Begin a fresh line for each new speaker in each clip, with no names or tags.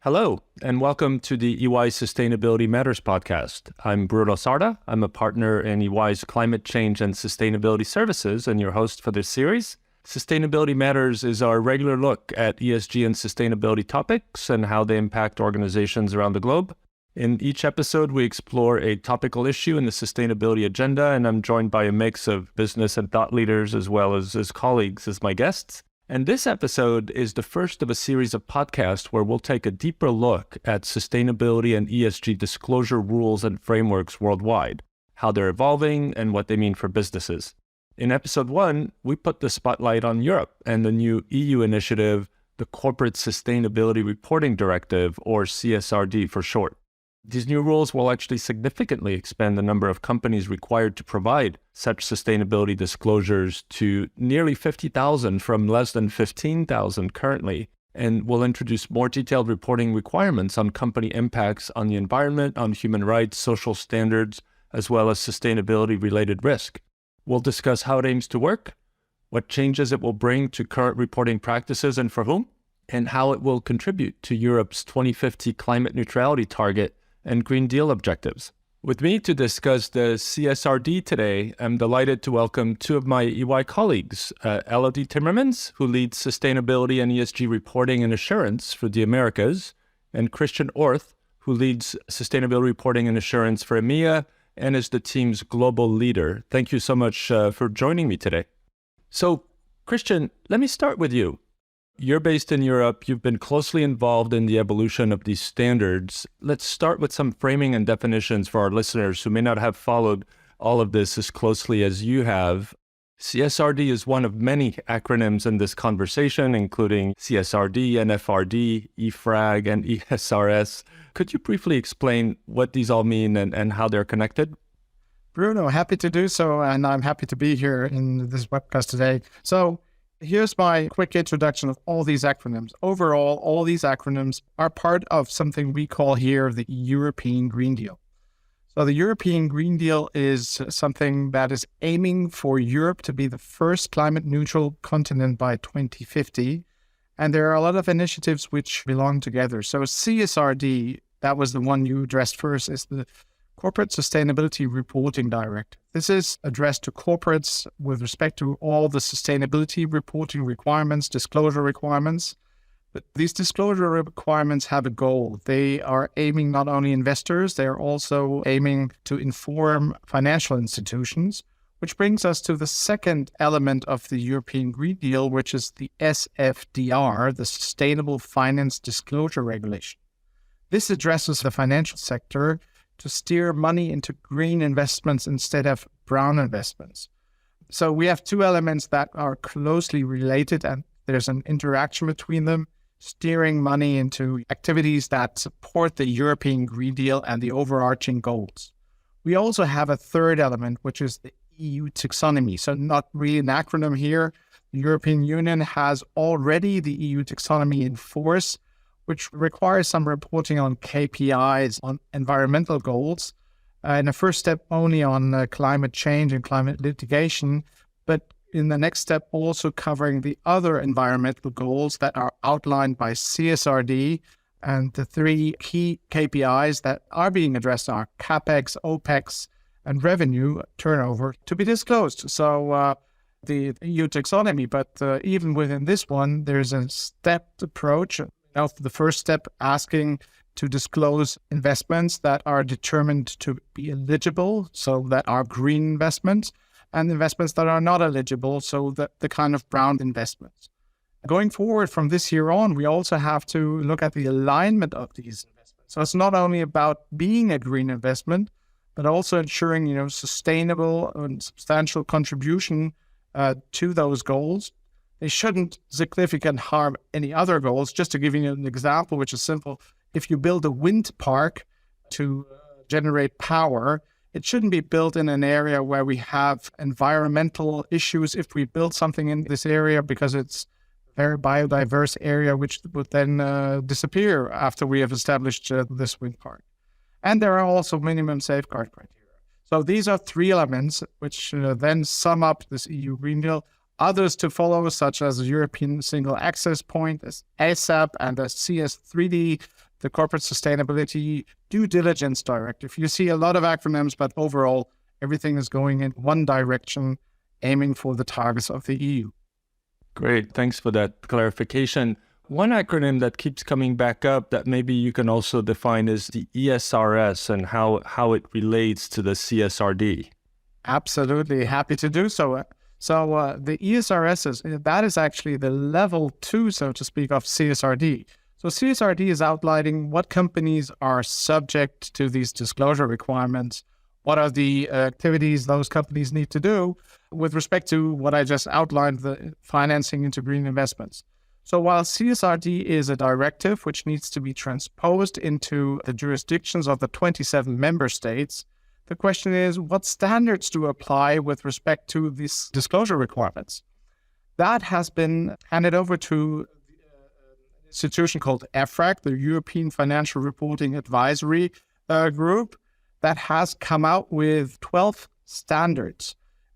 Hello, and welcome to the EY Sustainability Matters podcast. I'm Bruno Sarda. I'm a partner in EY's Climate Change and Sustainability Services and your host for this series. Sustainability Matters is our regular look at ESG and sustainability topics and how they impact organizations around the globe. In each episode, we explore a topical issue in the sustainability agenda, and I'm joined by a mix of business and thought leaders as well as colleagues as my guests. And this episode is the first of a series of podcasts where we'll take a deeper look at sustainability and ESG disclosure rules and frameworks worldwide, how they're evolving and what they mean for businesses. In episode 1, we put the spotlight on Europe and the new EU initiative, the Corporate Sustainability Reporting Directive, or CSRD for short. These new rules will actually significantly expand the number of companies required to provide such sustainability disclosures to nearly 50,000 from less than 15,000 currently, and will introduce more detailed reporting requirements on company impacts on the environment, on human rights, social standards, as well as sustainability-related risk. We'll discuss how it aims to work, what changes it will bring to current reporting practices and for whom, and how it will contribute to Europe's 2050 climate neutrality target and Green Deal objectives. With me to discuss the CSRD today, I'm delighted to welcome two of my EY colleagues, Elodie Timmermans, who leads Sustainability and ESG Reporting and Assurance for the Americas, and Christian Orth, who leads Sustainability Reporting and Assurance for EMEA and is the team's global leader. Thank you so much for joining me today. So, Christian, let me start with you. You're based in Europe. You've been closely involved in the evolution of these standards. Let's start with some framing and definitions for our listeners who may not have followed all of this as closely as you have. CSRD is one of many acronyms in this conversation, including CSRD, NFRD, EFRAG, and ESRS. Could you briefly explain what these all mean and how they're connected?
Bruno, happy to do so, and I'm happy to be here in this webcast today. So, here's my quick introduction of all these acronyms. Overall, all these acronyms are part of something we call here the European Green Deal. So the European Green Deal is something that is aiming for Europe to be the first climate neutral continent by 2050. And there are a lot of initiatives which belong together. So CSRD, that was the one you addressed first, is the Corporate Sustainability Reporting Directive. This is addressed to corporates with respect to all the sustainability reporting requirements, disclosure requirements. But these disclosure requirements have a goal. They are aiming not only investors, they are also aiming to inform financial institutions, which brings us to the second element of the European Green Deal, which is the SFDR, the Sustainable Finance Disclosure Regulation. This addresses the financial sector to steer money into green investments instead of brown investments. So we have two elements that are closely related, and there's an interaction between them, steering money into activities that support the European Green Deal and the overarching goals. We also have a third element, which is the EU taxonomy. So not really an acronym here. The European Union has already the EU taxonomy in force, which requires some reporting on KPIs, on environmental goals, in a first step only on climate change and climate litigation, but in the next step also covering the other environmental goals that are outlined by CSRD. And the three key KPIs that are being addressed are CapEx, OpEx, and revenue turnover to be disclosed. So the EU taxonomy, but even within this one, there's a stepped approach. Now, the first step asking to disclose investments that are determined to be eligible, so that are green investments, and investments that are not eligible, so that the kind of brown investments. Going forward from this year on, we also have to look at the alignment of these investments. So it's not only about being a green investment, but also ensuring, sustainable and substantial contribution to those goals. They shouldn't significantly harm any other goals. Just to give you an example, which is simple, if you build a wind park to generate power, it shouldn't be built in an area where we have environmental issues. If we build something in this area because it's a very biodiverse area, which would then disappear after we have established this wind park. And there are also minimum safeguard criteria. So these are three elements which then sum up this EU Green Deal. Others to follow, such as the European Single Access Point, as ASAP, and the CS3D the Corporate Sustainability Due Diligence Directive. You see a lot of acronyms, but overall, everything is going in one direction, aiming for the targets of the EU.
Great. Thanks for that clarification. One acronym that keeps coming back up that maybe you can also define is the ESRS and how it relates to the CSRD.
Absolutely. Happy to do so. So the ESRS, that is actually the level 2, so to speak, of CSRD. So CSRD is outlining what companies are subject to these disclosure requirements, what are the activities those companies need to do with respect to what I just outlined, the financing into green investments. So while CSRD is a directive which needs to be transposed into the jurisdictions of the 27 member states, the question is, what standards do apply with respect to these disclosure requirements? That has been handed over to an institution called EFRAG, the European Financial Reporting Advisory Group, that has come out with 12 standards.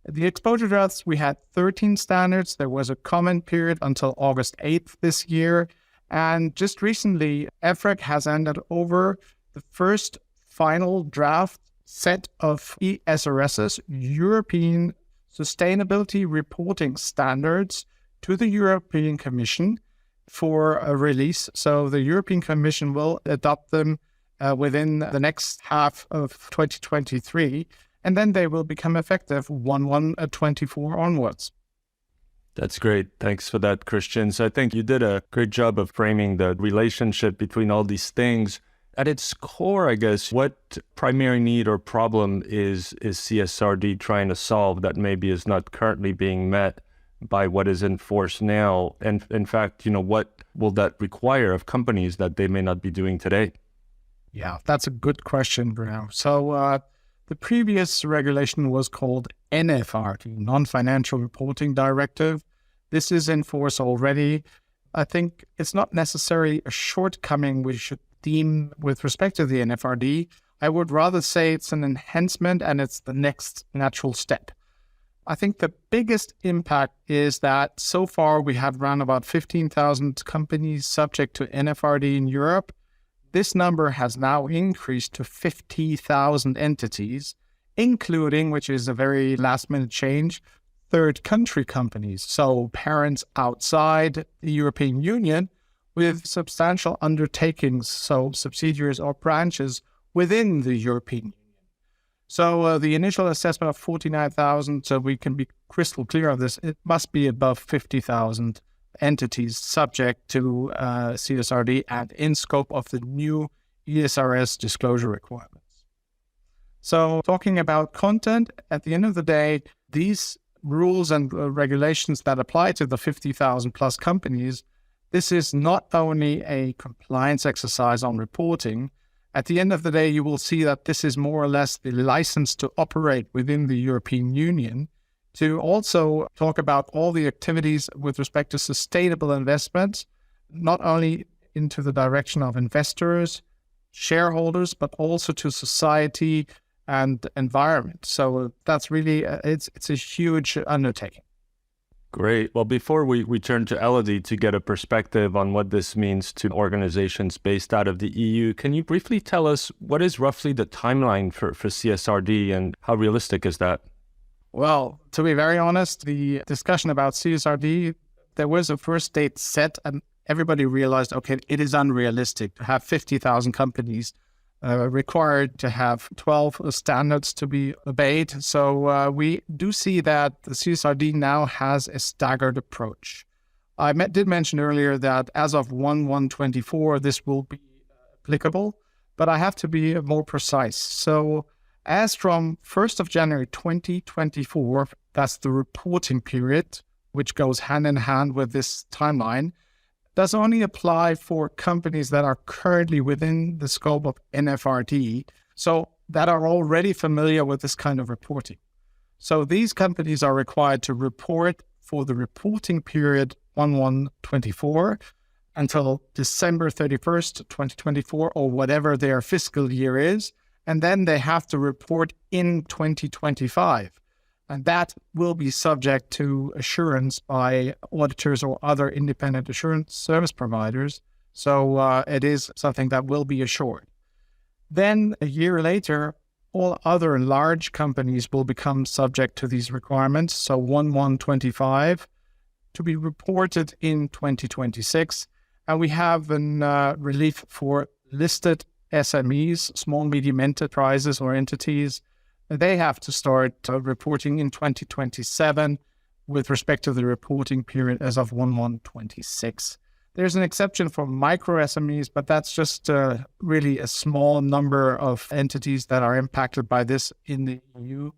The exposure droughts, we had 13 standards. There was a comment period until August 8th this year. And just recently, EFRAG has handed over the first final draft set of ESRS's European Sustainability Reporting Standards to the European Commission for a release. So the European Commission will adopt them within the next half of 2023, and then they will become effective 1/1/24 onwards.
That's great. Thanks for that, Christian. So I think you did a great job of framing the relationship between all these things. At its core, I guess, what primary need or problem is CSRD trying to solve that maybe is not currently being met by what is in force now? And in fact, what will that require of companies that they may not be doing today?
Yeah, that's a good question, Bruno. So the previous regulation was called NFRD, Non-Financial Reporting Directive. This is in force already. I think it's not necessarily a shortcoming we should deem with respect to the NFRD. I would rather say it's an enhancement and it's the next natural step. I think the biggest impact is that so far we have around about 15,000 companies subject to NFRD in Europe. This number has now increased to 50,000 entities, including, which is a very last-minute change, third country companies, so parents outside the European Union with substantial undertakings, so subsidiaries or branches within the European Union. So the initial assessment of 49,000, so we can be crystal clear of this, it must be above 50,000 entities subject to CSRD and in scope of the new ESRS disclosure requirements. So talking about content, at the end of the day, these rules and regulations that apply to the 50,000 plus companies, this is not only a compliance exercise on reporting. At the end of the day, you will see that this is more or less the license to operate within the European Union, to also talk about all the activities with respect to sustainable investments, not only into the direction of investors, shareholders, but also to society and environment. So that's really, it's a huge undertaking.
Great. Well, before we turn to Elodie to get a perspective on what this means to organizations based out of the EU, can you briefly tell us what is roughly the timeline for CSRD and how realistic is that?
Well, to be very honest, the discussion about CSRD, there was a first date set and everybody realized, okay, it is unrealistic to have 50,000 companies required to have 12 standards to be obeyed. So we do see that the CSRD now has a staggered approach. I did mention earlier that as of 1/1/24, this will be applicable, but I have to be more precise. So as from 1st of January 2024, that's the reporting period, which goes hand in hand with this timeline, does only apply for companies that are currently within the scope of NFRD, so that are already familiar with this kind of reporting. So these companies are required to report for the reporting period 1/1/24 until December 31st, 2024, or whatever their fiscal year is, and then they have to report in 2025. And that will be subject to assurance by auditors or other independent assurance service providers So it is something that will be assured. Then a year later, all other large companies will become subject to these requirements. So 1/1/25 to be reported in 2026. And we have a relief for listed SMEs, small, medium enterprises or entities. They have to start reporting in 2027 with respect to the reporting period as of 1/1/26. There's an exception for micro SMEs, but that's just really a small number of entities that are impacted by this in the EU.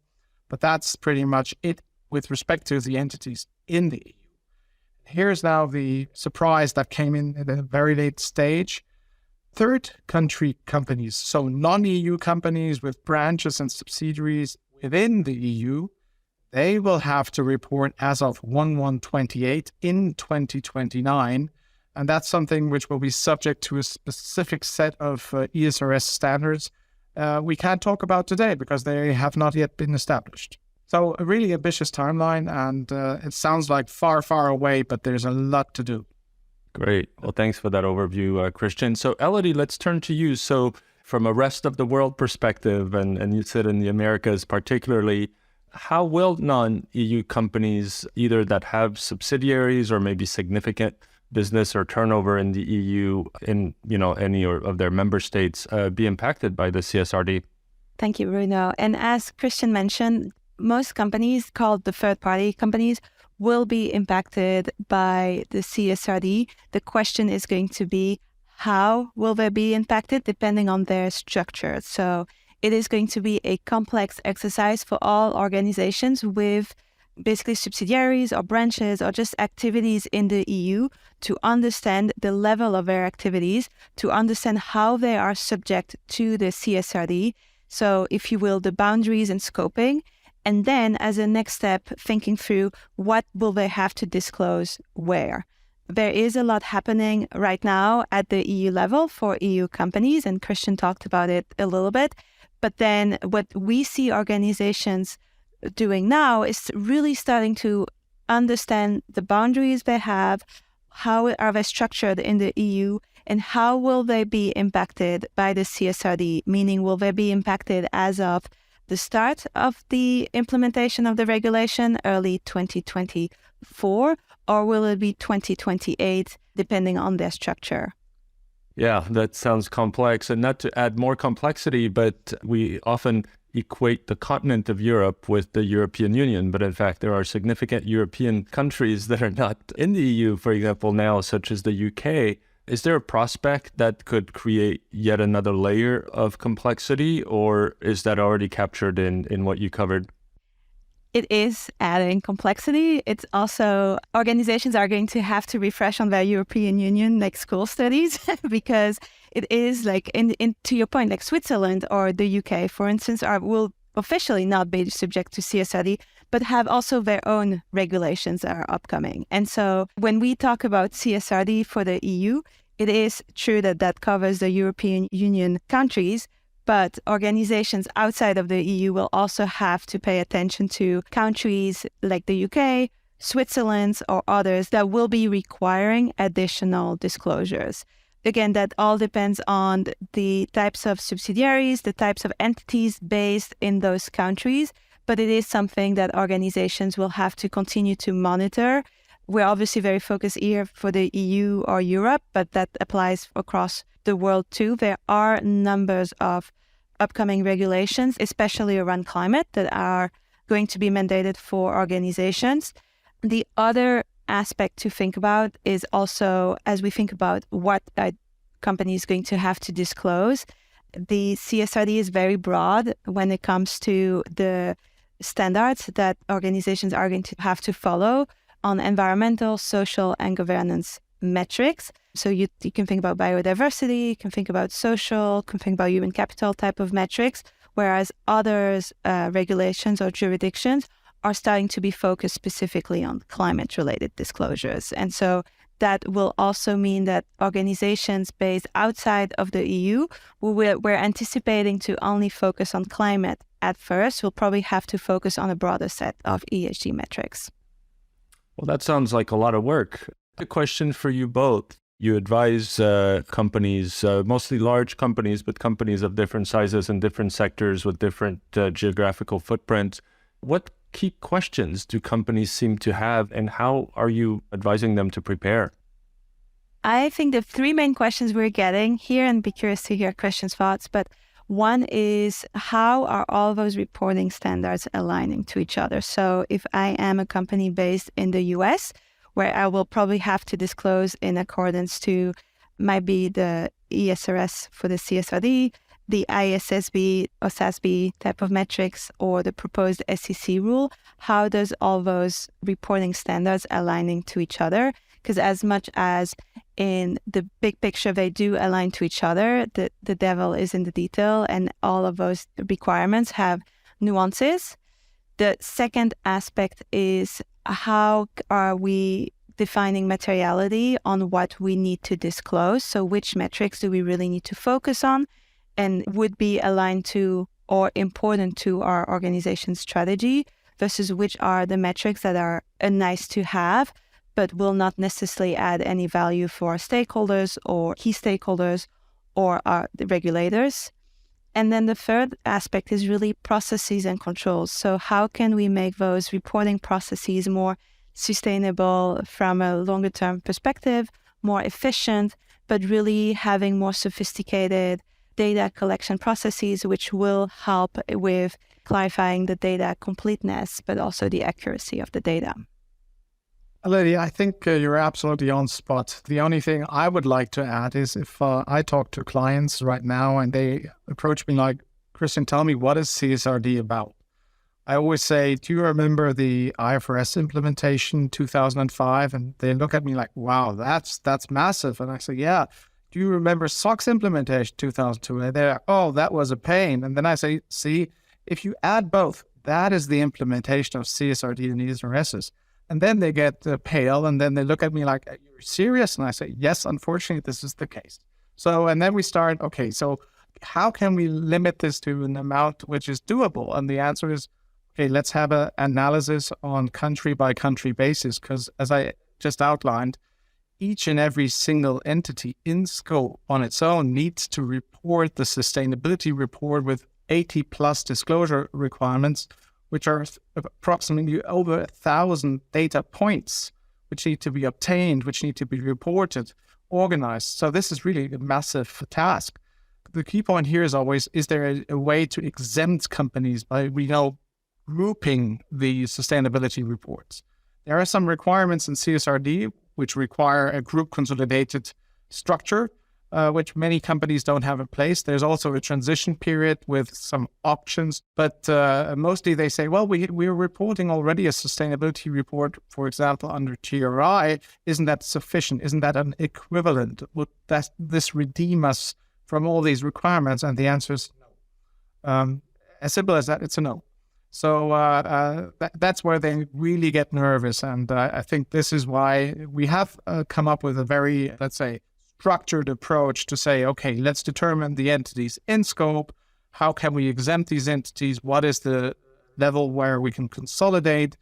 But that's pretty much it with respect to the entities in the EU. Here's now the surprise that came in at a very late stage. Third country companies, so non-EU companies with branches and subsidiaries within the EU, they will have to report as of 1/1/28 in 2029. And that's something which will be subject to a specific set of ESRS standards we can't talk about today because they have not yet been established. So a really ambitious timeline, and it sounds like far, far away, but there's a lot to do.
Great. Well, thanks for that overview, Christian. So Elodie, let's turn to you. So from a rest of the world perspective, and you sit in the Americas particularly, how will non-EU companies, either that have subsidiaries or maybe significant business or turnover in the EU in any of their member states be impacted by the CSRD?
Thank you, Bruno. And as Christian mentioned, most companies called the third-party companies will be impacted by the CSRD. The question is going to be, how will they be impacted depending on their structure? So it is going to be a complex exercise for all organizations with basically subsidiaries or branches or just activities in the EU to understand the level of their activities, to understand how they are subject to the CSRD. So if you will, the boundaries and scoping. And then as a next step, thinking through what will they have to disclose where. There is a lot happening right now at the EU level for EU companies, and Christian talked about it a little bit. But then what we see organizations doing now is really starting to understand the boundaries they have, how are they structured in the EU, and how will they be impacted by the CSRD, meaning will they be impacted as of the start of the implementation of the regulation, early 2024, or will it be 2028, depending on their structure?
Yeah, that sounds complex. And not to add more complexity, but we often equate the continent of Europe with the European Union. But in fact, there are significant European countries that are not in the EU, for example, now, such as the UK. Is there a prospect that could create yet another layer of complexity, or is that already captured in what you covered?
It is adding complexity. It's also, organizations are going to have to refresh on their European Union, like school studies, because it is like, to your point, like Switzerland or the UK, for instance, will officially not be subject to CSRD, but have also their own regulations that are upcoming. And so when we talk about CSRD for the EU, it is true that that covers the European Union countries, but organizations outside of the EU will also have to pay attention to countries like the UK, Switzerland, or others that will be requiring additional disclosures. Again, that all depends on the types of subsidiaries, the types of entities based in those countries, but it is something that organizations will have to continue to monitor. We're obviously very focused here for the EU or Europe, but that applies across the world too. There are numbers of upcoming regulations, especially around climate, that are going to be mandated for organizations. The other aspect to think about is also, as we think about what a company is going to have to disclose, the CSRD is very broad when it comes to the standards that organizations are going to have to follow on environmental, social, and governance metrics. So you can think about biodiversity, you can think about social, you can think about human capital type of metrics, whereas others, regulations or jurisdictions are starting to be focused specifically on climate-related disclosures. And so that will also mean that organizations based outside of the EU, we're anticipating to only focus on climate at first, will probably have to focus on a broader set of ESG metrics.
Well, that sounds like a lot of work. A question for you both. You advise companies, mostly large companies, but companies of different sizes and different sectors with different geographical footprints. What key questions do companies seem to have, and how are you advising them to prepare?
I think the three main questions we're getting here, and be curious to hear Christian's thoughts, but one is, how are all those reporting standards aligning to each other? So if I am a company based in the US, where I will probably have to disclose in accordance to, might be the ESRS for the CSRD, the ISSB or SASB type of metrics, or the proposed SEC rule, how does all those reporting standards aligning to each other? Because as much as in the big picture they do align to each other, the devil is in the detail, and all of those requirements have nuances. The second aspect is, how are we defining materiality on what we need to disclose? So which metrics do we really need to focus on and would be aligned to or important to our organization's strategy, versus which are the metrics that are a nice to have, but will not necessarily add any value for our stakeholders or key stakeholders or the regulators. And then the third aspect is really processes and controls. So how can we make those reporting processes more sustainable from a longer term perspective, more efficient, but really having more sophisticated data collection processes, which will help with clarifying the data completeness, but also the accuracy of the data.
Elodie, I think you're absolutely on spot. The only thing I would like to add is, if I talk to clients right now and they approach me like, Christian, tell me, what is CSRD about? I always say, do you remember the IFRS implementation 2005? And they look at me like, wow, that's massive. And I say, yeah. Do you remember SOX implementation 2002? And they're like, oh, that was a pain. And then I say, see, if you add both, that is the implementation of CSRD and ESRS. And then they get pale, and then they look at me like, are you serious? And I say, yes, unfortunately, this is the case. So, and then we start, okay, so how can we limit this to an amount which is doable? And the answer is, okay, let's have an analysis on country by country basis, because as I just outlined, each and every single entity in scope on its own needs to report the sustainability report with 80 plus disclosure requirements, which are approximately over 1,000 data points, which need to be obtained, which need to be reported, organized. So this is really a massive task. The key point here is always, is there a way to exempt companies by, grouping the sustainability reports? There are some requirements in CSRD which require a group consolidated structure, which many companies don't have in place. There's also a transition period with some options, but mostly they say, well, we're reporting already a sustainability report, for example, under GRI. Isn't that sufficient? Isn't that an equivalent? Would this redeem us from all these requirements? And the answer is no. As simple as that, it's a no. So that's where they really get nervous. And I think this is why we have come up with a very, let's say, structured approach to say, okay, let's determine the entities in scope. How can we exempt these entities? What is the level where we can consolidate?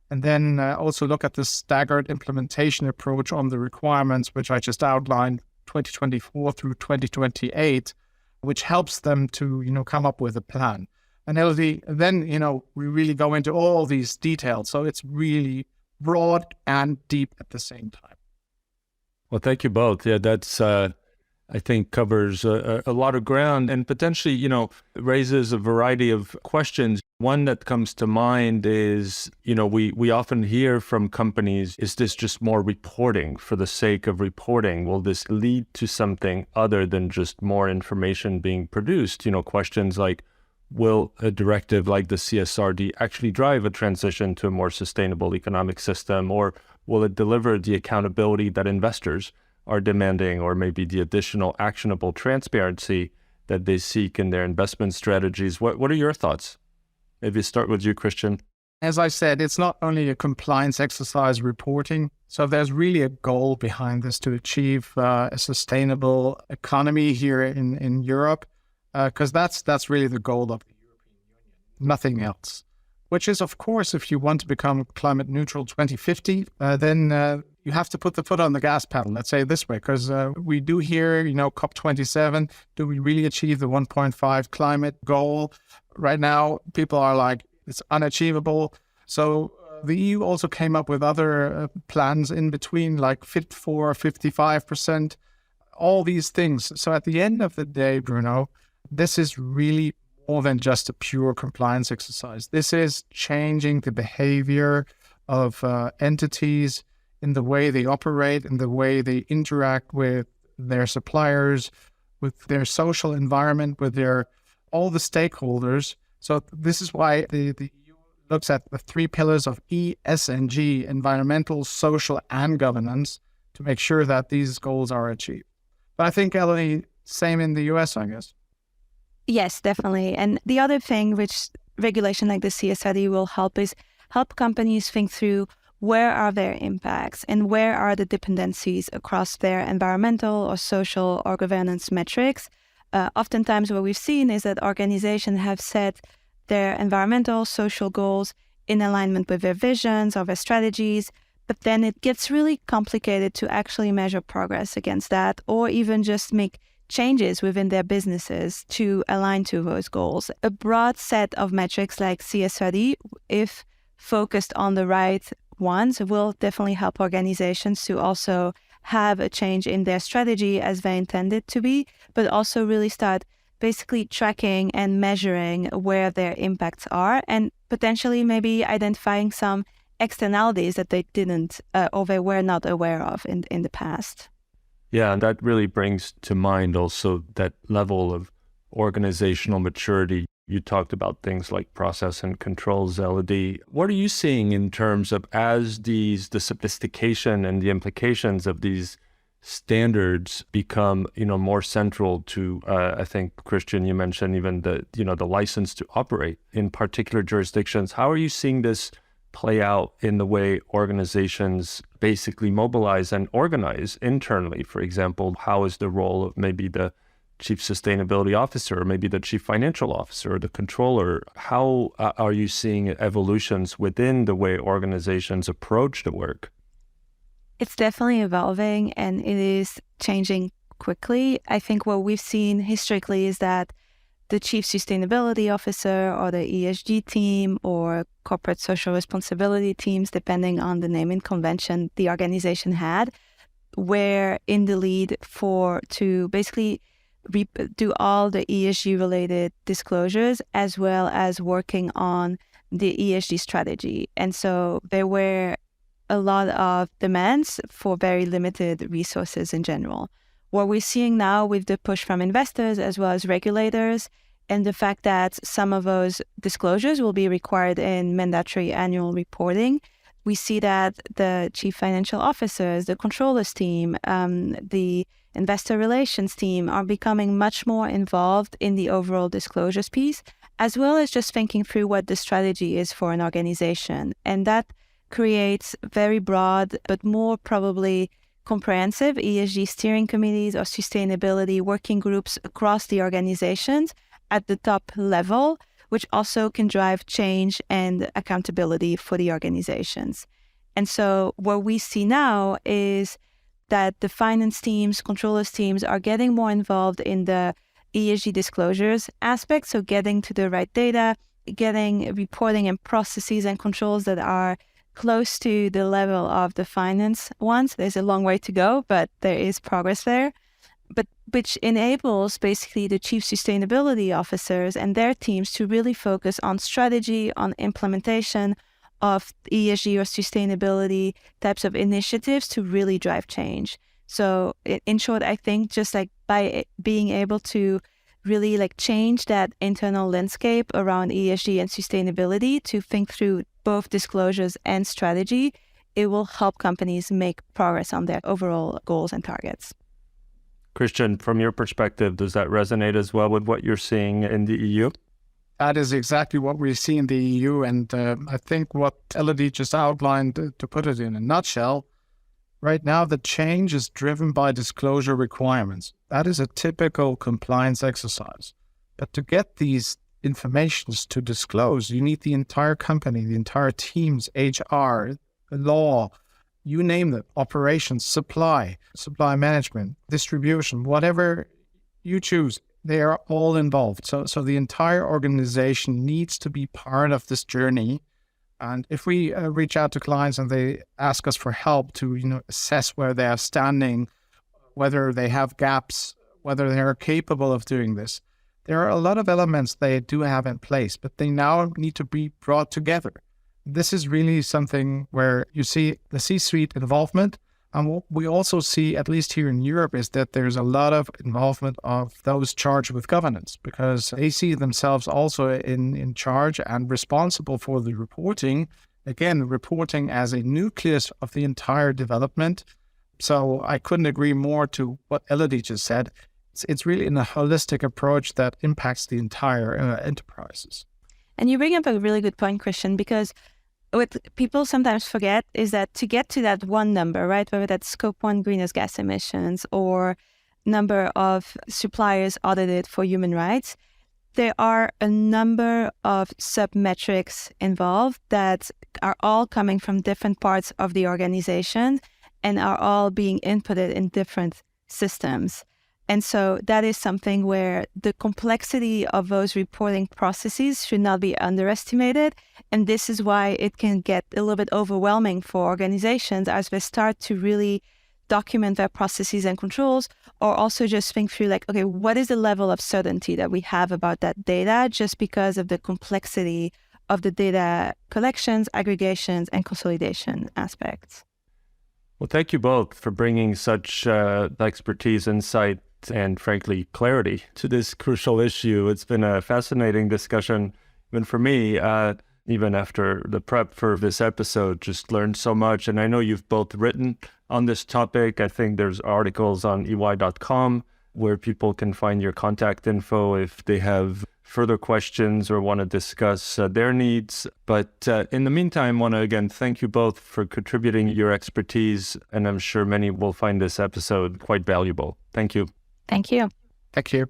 And then also look at the staggered implementation approach on the requirements, which I just outlined, 2024 through 2028, which helps them to, come up with a plan. And Elodie, then, we really go into all these details. So it's really broad and deep at the same time.
Well, thank you both. Yeah, that's, I think, covers a lot of ground and potentially, raises a variety of questions. One that comes to mind is, we often hear from companies, is this just more reporting for the sake of reporting? Will this lead to something other than just more information being produced? Questions like, will a directive like the CSRD actually drive a transition to a more sustainable economic system, or will it deliver the accountability that investors are demanding, or maybe the additional actionable transparency that they seek in their investment strategies? What are your thoughts? Maybe start with you, Christian.
As I said, it's not only a compliance exercise reporting. So there's really a goal behind this to achieve a sustainable economy here in Europe. Because that's really the goal of the European Union, nothing else. Which is, of course, if you want to become climate neutral 2050, then you have to put the foot on the gas pedal, let's say it this way, because we do hear, COP27, do we really achieve the 1.5 climate goal? Right now, people are like, it's unachievable. So the EU also came up with other plans in between, like Fit for 55%, all these things. So at the end of the day, Bruno, this is really more than just a pure compliance exercise. This is changing the behavior of entities in the way they operate, in the way they interact with their suppliers, with their social environment, with all the stakeholders. So this is why the EU looks at the 3 pillars of E, S, and G, environmental, social, and governance, to make sure that these goals are achieved. But I think, Elodie, same in the US, I guess.
Yes, definitely. And the other thing which regulation like the CSRD will help is help companies think through where are their impacts and where are the dependencies across their environmental or social or governance metrics. Oftentimes what we've seen is that organizations have set their environmental, social goals in alignment with their visions or their strategies, but then it gets really complicated to actually measure progress against that, or even just make changes within their businesses to align to those goals. A broad set of metrics like CSRD, if focused on the right ones, will definitely help organizations to also have a change in their strategy as they intended to be, but also really start basically tracking and measuring where their impacts are, and potentially maybe identifying some externalities that they didn't or they were not aware of in the past.
Yeah, and that really brings to mind also that level of organizational maturity. You talked about things like process and controls, Elodie. What are you seeing in terms of as the sophistication and the implications of these standards become, more central to, I think, Christian, you mentioned even the license to operate in particular jurisdictions. How are you seeing this play out in the way organizations basically mobilize and organize internally? For example, how is the role of maybe the chief sustainability officer, or maybe the chief financial officer, or the controller? How are you seeing evolutions within the way organizations approach the work?
It's definitely evolving and it is changing quickly. I think what we've seen historically is that the chief sustainability officer or the ESG team or corporate social responsibility teams, depending on the naming convention the organization had, were in the lead to basically do all the ESG related disclosures as well as working on the ESG strategy. And so there were a lot of demands for very limited resources in general. What we're seeing now with the push from investors as well as regulators, and the fact that some of those disclosures will be required in mandatory annual reporting, we see that the chief financial officers, the controllers team, the investor relations team are becoming much more involved in the overall disclosures piece, as well as just thinking through what the strategy is for an organization. And that creates very broad, but more probably comprehensive ESG steering committees or sustainability working groups across the organizations at the top level, which also can drive change and accountability for the organizations. And so what we see now is that the finance teams, controllers teams are getting more involved in the ESG disclosures aspect. So getting to the right data, getting reporting and processes and controls that are close to the level of the finance ones. There's a long way to go, but there is progress there. But which enables basically the chief sustainability officers and their teams to really focus on strategy, on implementation of ESG or sustainability types of initiatives to really drive change. So in short, I think just like by being able to really like change that internal landscape around ESG and sustainability to think through both disclosures and strategy, it will help companies make progress on their overall goals and targets.
Christian, from your perspective, does that resonate as well with what you're seeing in the EU?
That is exactly what we see in the EU. And I think what Elodie just outlined, to put it in a nutshell, right now the change is driven by disclosure requirements. That is a typical compliance exercise. But to get these informations to disclose, you need the entire company, the entire teams, HR, law, you name them, operations, supply management, distribution, whatever you choose, they are all involved. So the entire organization needs to be part of this journey. And if we reach out to clients and they ask us for help to, assess where they are standing, whether they have gaps, whether they are capable of doing this, there are a lot of elements they do have in place, but they now need to be brought together. This is really something where you see the C-suite involvement. And what we also see, at least here in Europe, is that there's a lot of involvement of those charged with governance, because they see themselves also in charge and responsible for the reporting. Again, reporting as a nucleus of the entire development. So I couldn't agree more to what Elodie just said. It's really in a holistic approach that impacts the entire enterprises.
And you bring up a really good point, Christian, because what people sometimes forget is that to get to that one number, right, whether that's Scope 1 greenhouse gas emissions or number of suppliers audited for human rights, there are a number of sub-metrics involved that are all coming from different parts of the organization and are all being inputted in different systems. And so that is something where the complexity of those reporting processes should not be underestimated. And this is why it can get a little bit overwhelming for organizations as they start to really document their processes and controls, or also just think through like, okay, what is the level of certainty that we have about that data just because of the complexity of the data collections, aggregations, and consolidation aspects.
Well, thank you both for bringing such expertise, insight, and frankly, clarity to this crucial issue. It's been a fascinating discussion, even for me, even after the prep for this episode, just learned so much. And I know you've both written on this topic. I think there's articles on ey.com where people can find your contact info if they have further questions or want to discuss their needs. But in the meantime, I want to again thank you both for contributing your expertise, and I'm sure many will find this episode quite valuable. Thank you.
Thank you.
Thank you.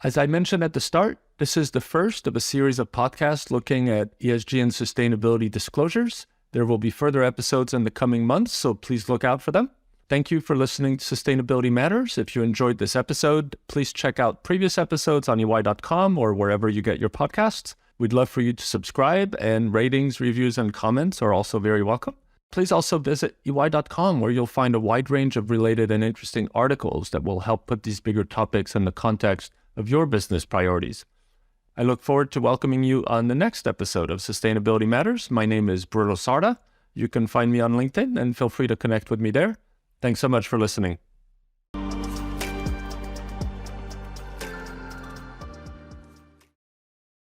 As I mentioned at the start, this is the first of a series of podcasts looking at ESG and sustainability disclosures. There will be further episodes in the coming months, so please look out for them. Thank you for listening to Sustainability Matters. If you enjoyed this episode, please check out previous episodes on ey.com or wherever you get your podcasts. We'd love for you to subscribe, and ratings, reviews, and comments are also very welcome. Please also visit ey.com, where you'll find a wide range of related and interesting articles that will help put these bigger topics in the context of your business priorities. I look forward to welcoming you on the next episode of Sustainability Matters. My name is Bruno Sarda. You can find me on LinkedIn and feel free to connect with me there. Thanks so much for listening.